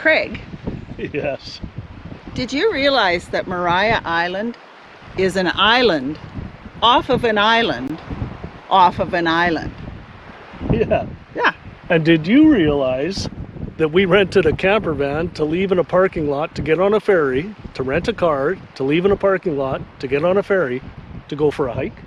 Craig. Yes. Did you realize that Maria Island is an island off of an island off of an island? Yeah. Yeah. And did you realize that we rented a camper van to leave in a parking lot to get on a ferry, to rent a car, to leave in a parking lot, to get on a ferry, to go for a hike?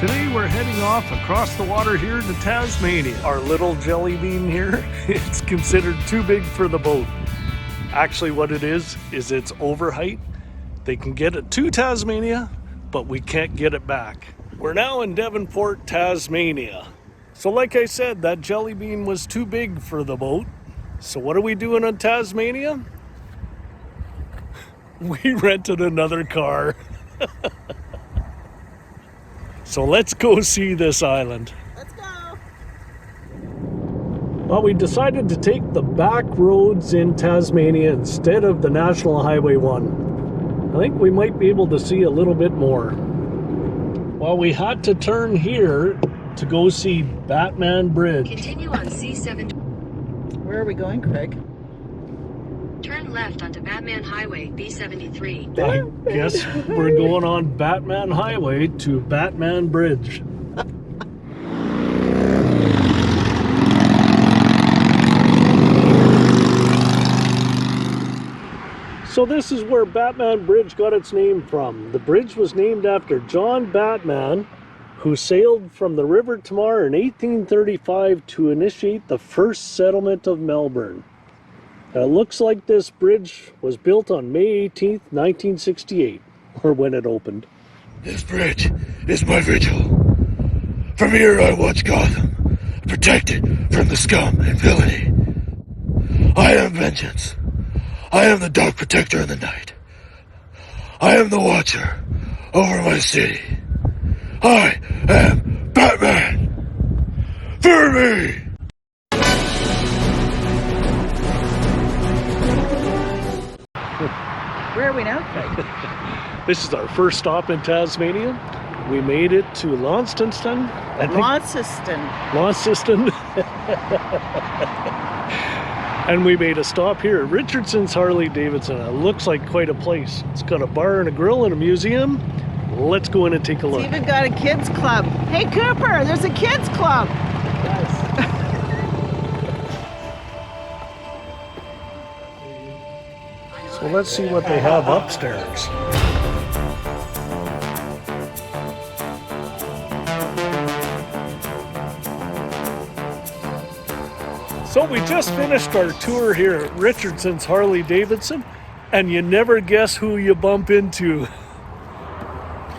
Today we're heading off across the water here to Tasmania. Our little jelly bean here, it's considered too big for the boat. Actually what it is it's over height. They can get it to Tasmania, but we can't get it back. We're now in Devonport, Tasmania. So like I said, that jelly bean was too big for the boat. So what are we doing on Tasmania? We rented another car. So let's go see this island. Let's go. Well, we decided to take the back roads in Tasmania instead of the National Highway 1. I think we might be able to see a little bit more. Well, we had to turn here to go see Batman Bridge. Continue on C7. Where are we going, Craig? Turn left onto Batman Highway B73. I guess we're going on Batman Highway to Batman Bridge. So this is where Batman Bridge got its name from. The bridge was named after John Batman, who sailed from the River Tamar in 1835 to initiate the first settlement of Melbourne. It looks like this bridge was built on May 18th, 1968, or when it opened. This bridge is my vigil. From here I watch Gotham, protected from the scum and villainy. I am vengeance. I am the dark protector in the night. I am the watcher over my city. I am Batman. Fear me! Where are we now, Craig? This is our first stop in Tasmania. We made it to Lanceston. Lanceston. And we made a stop here at Richardsons Harley Davidson. It looks like quite a place. It's got a bar and a grill and a museum. Let's go in and take a look. It's even got a kids club. Hey Cooper, there's a kids club. Yes. So let's see what they have upstairs. So we just finished our tour here at Richardsons Harley Davidson, and you never guess who you bump into.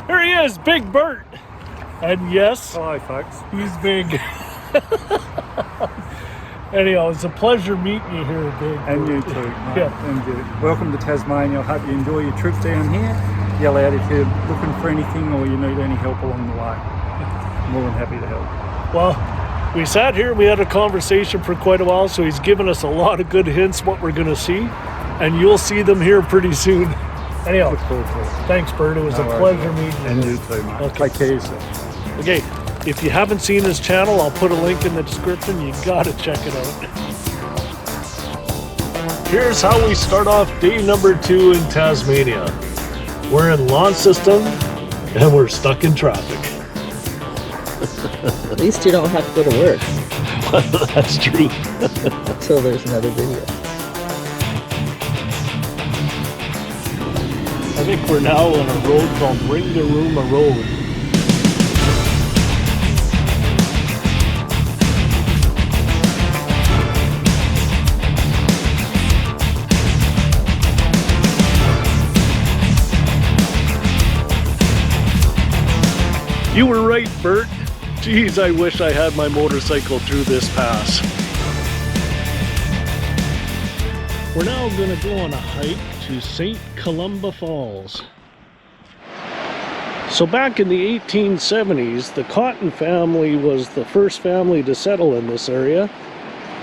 Here he is, Big Bert. And yes, hello folks. He's big. Anyhow, it's a pleasure meeting you here, Big. And you too, mate. Yeah. And you. Welcome to Tasmania. I hope you enjoy your trip down here. Yell out if you're looking for anything or you need any help along the way. More than happy to help. Well, we sat here, we had a conversation for quite a while, so he's given us a lot of good hints what we're going to see, and you'll see them here pretty soon. Anyhow, thanks, Bert. It was a pleasure meeting you. And you too, mate. Okay. Take care of yourself. Okay, if you haven't seen his channel, I'll put a link in the description. You gotta check it out. Here's how we start off day number 2 in Tasmania. We're in Lanceston, and we're stuck in traffic. At least you don't have to go to work. That's true. So there's another video. I think we're now on a road called Ringarooma Road. You were right, Bert. Geez, I wish I had my motorcycle through this pass. We're now going to go on a hike to St. Columba Falls. So back in the 1870s, the Cotton family was the first family to settle in this area,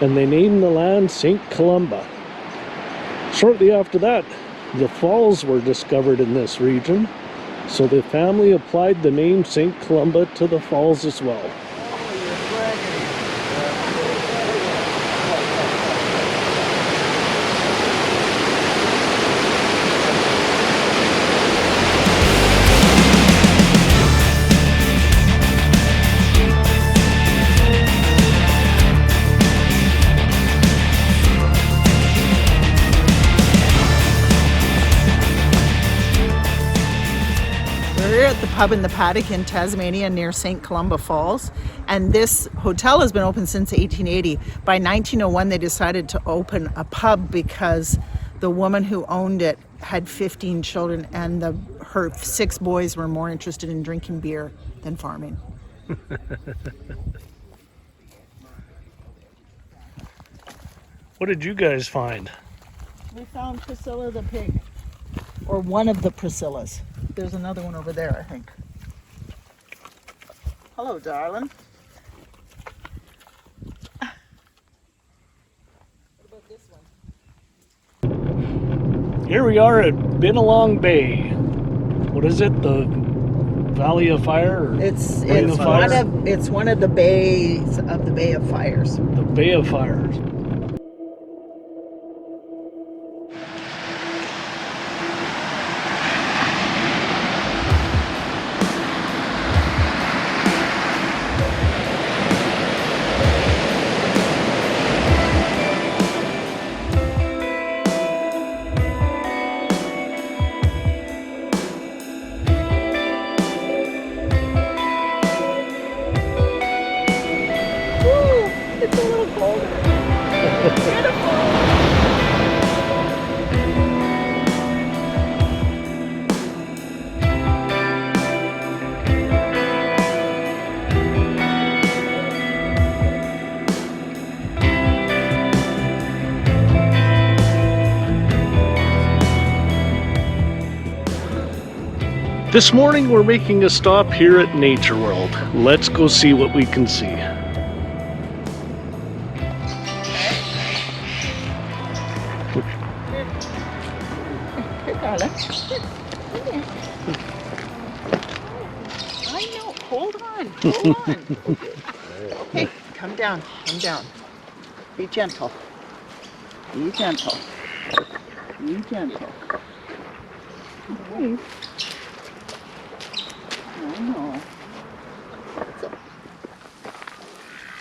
and they named the land St. Columba. Shortly after that, the falls were discovered in this region, so the family applied the name St. Columba to the falls as well. At the pub in the Paddock in Tasmania near St. Columba Falls, and this hotel has been open since 1880. By 1901 they decided to open a pub because the woman who owned it had 15 children and her 6 boys were more interested in drinking beer than farming. What did you guys find? We found Priscilla the pig, or one of the Priscillas. There's another one over there, I think. Hello, darling. What about this one? Here we are at Binalong Bay. What is it? The Valley of Fire? Or It's Ring of Fire? it's one of the bays of the Bay of Fires. The Bay of Fires. It's a little colder. This morning we're making a stop here at Nature World. Let's go see what we can see. Here, darling. I know. Hold on. Hold on. Okay, come down. Come down. Be gentle. Be gentle. Be gentle. Okay. I know.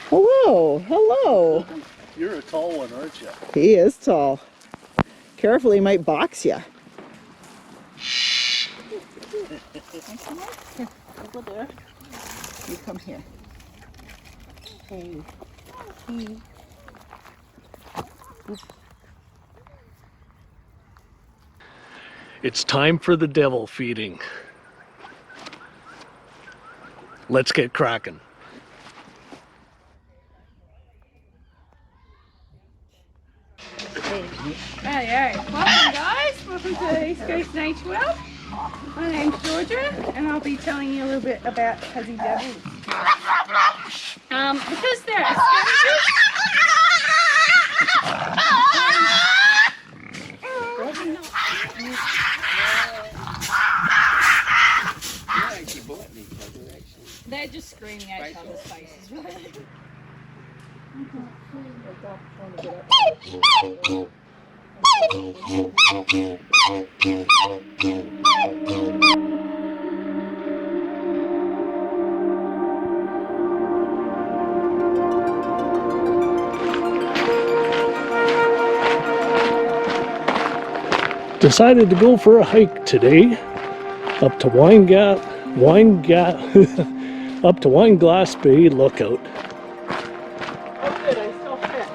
Hello. Hello. You're a tall one, aren't you? He is tall. Careful, he might box you. Come on. Here, over there. You come here. Hey. Hey. It's time for the devil feeding. Let's get cracking. Hey, welcome guys, welcome to East Coast Nature World. My name's Georgia and I'll be telling you a little bit about Tassie Devils. Because they're scavengers, they're just screaming at each other's faces, really. Decided to go for a hike today up to up to Wineglass Bay Lookout. Oh, good. I still fit.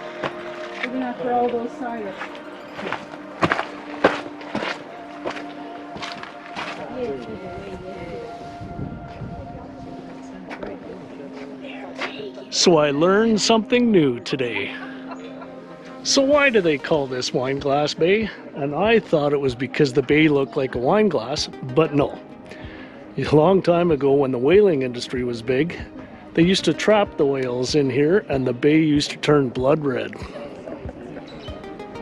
Even after all those silence. So I learned something new today. So why do they call this Wineglass Bay? And I thought it was because the bay looked like a wine glass, but no. A long time ago, when the whaling industry was big, they used to trap the whales in here and the bay used to turn blood red.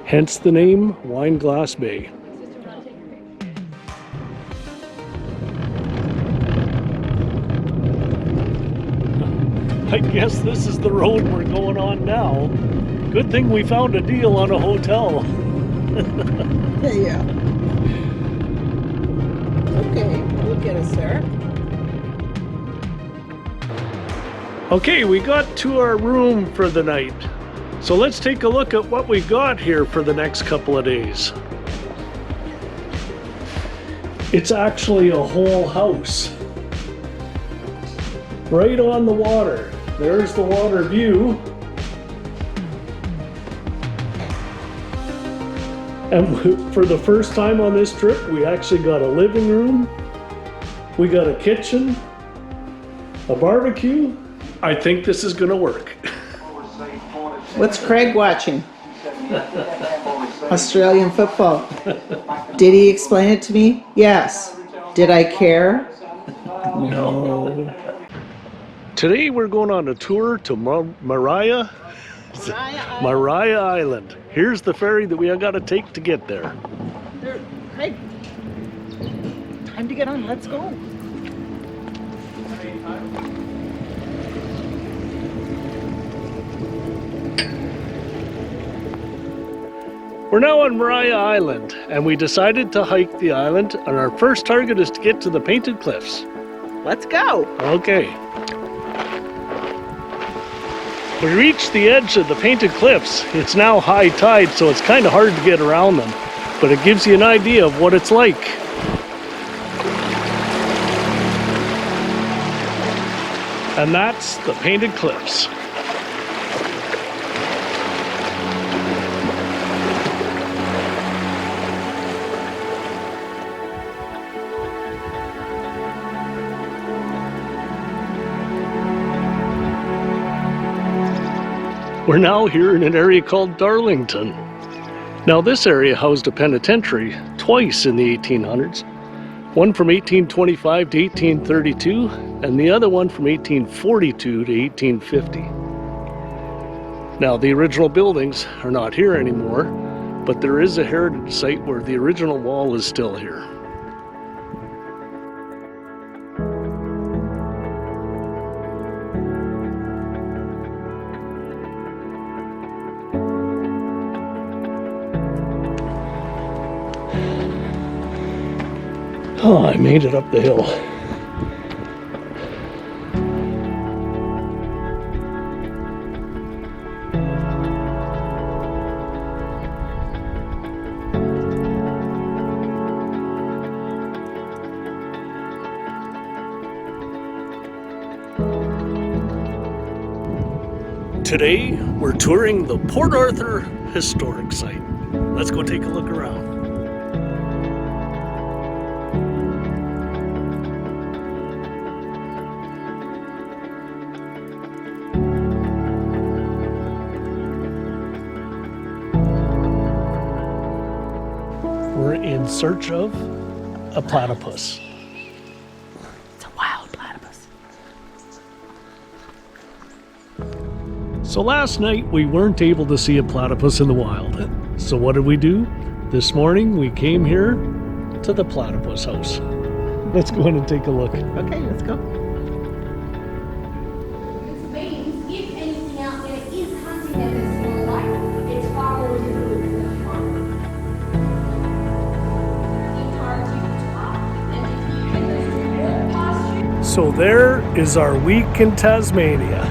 Hence the name Wineglass Bay. I guess this is the road we're going on now. Good thing we found a deal on a hotel. Yeah. Okay, we'll get us there. Okay, we got to our room for the night. So let's take a look at what we got here for the next couple of days. It's actually a whole house. Right on the water. There's the water view. And for the first time on this trip, we actually got a living room. We got a kitchen, a barbecue. I think this is gonna work. What's Craig watching? Australian football. Did he explain it to me? Yes. Did I care? No. Today we're going on a tour to Maria Island. Here's the ferry that we got to take to get there. Craig, time to get on. Let's go. We're now on Maria Island, and we decided to hike the island, and our first target is to get to the Painted Cliffs. Let's go. Okay. We reached the edge of the Painted Cliffs. It's now high tide, so it's kind of hard to get around them, but it gives you an idea of what it's like. And that's the Painted Cliffs. We're now here in an area called Darlington. Now this area housed a penitentiary twice in the 1800s. One from 1825 to 1832 and the other one from 1842 to 1850. Now the original buildings are not here anymore, but there is a heritage site where the original wall is still here. Oh, I made it up the hill. Today, we're touring the Port Arthur Historic Site. Let's go take a look around. We're in search of a platypus. It's a wild platypus. So last night we weren't able to see a platypus in the wild. So what did we do? This morning we came here to the platypus house. Let's go in and take a look. Okay, let's go. Which means if anything out there is hunting at a small lake, it's far more difficult than a farm. So there is our week in Tasmania.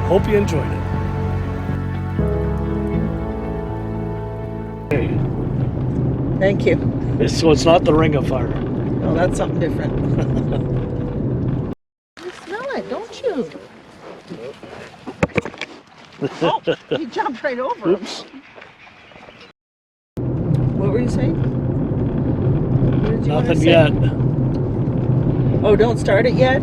Hope you enjoyed it. Hey, Thank you. so it's not the Ring of Fire. Oh, that's something different. You smell it, don't you? Oh, you jumped right over him. Oops. What were you saying? What did you want to Nothing say? yet. Oh, don't start it yet?